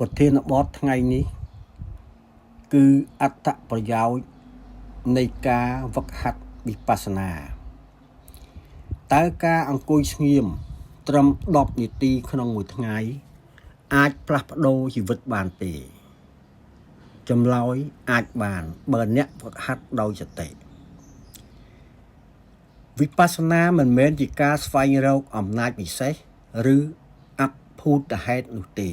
ប្រធានបទថ្ងៃនេះគឺអត្ថប្រយោជន៍នៃការវឹកហាត់វិបស្សនាតើការអង្គុយស្ងៀមត្រឹម10នាទីក្នុងមួយថ្ងៃអាចផ្លាស់ប្ដូរជីវិតបានទេចម្លើយអាចបានបើអ្នកវឹកហាត់ដោយសតិវិបស្សនាមិនមែនជាការស្វែងរកអំណាចពិសេសឬអភូតហេតុនោះទេ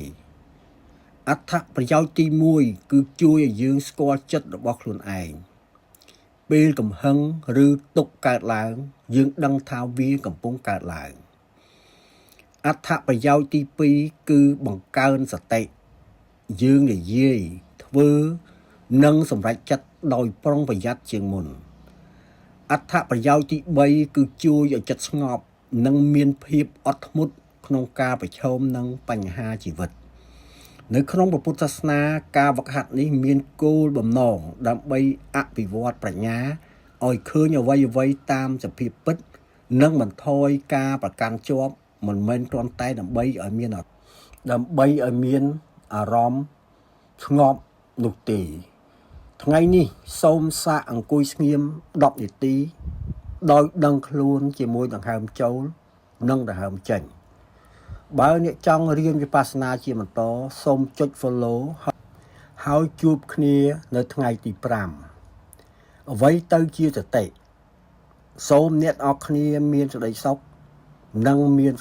អត្ថប្រយោជន៍ទី1គឺជួយឲ្យយើងស្គាល់ចិត្តរបស់ខ្លួនឯងពេលកំហឹងឬទុក្ខកើតឡើងយើងដឹងថាវាកំពុងកើតឡើងអត្ថប្រយោជន៍ទី2គឺបង្កើនសតិយើងនិយាយធ្វើនិងសម្រេចចិត្តដោយប្រុងប្រយ័ត្នជាងមុនអត្ថប្រយោជន៍ទី3គឺជួយឲ្យចិត្តស្ងប់និងមានភាពអត់ធ្មត់ក្នុងការប្រឈមនឹងបញ្ហាជីវិតនៅក្នុងពុទ្ធសាសនាការវឹកហាត់នេះមានគោលបំណងដើម្បីអភិវឌ្ឍប្រាជ្ញាឲ្យឃើញអ្វីៗតាមសភាពពិតនិងបន្ថយការប្រកាន់ជាប់មិនមែនគ្រាន់តែដើម្បីឲ្យមានអារម្មណ៍ស្ងប់នោះទេថ្ងៃនេះសូមសាកអង្គុយស្ងៀម10នាទីដោយដឹងខ្លួនជាមួយដង្ហើមចូលនិងដង្ហើមចេញបើអ្នកចង់រៀនវិបស្សនាជាបន្តសូមចុច follow ហើយជួបគ្នានៅថ្ងៃទី5អ្វីទៅជាសតិសូមអ្នកនរគ្នាមានសេចក្តីសុខនិងមាន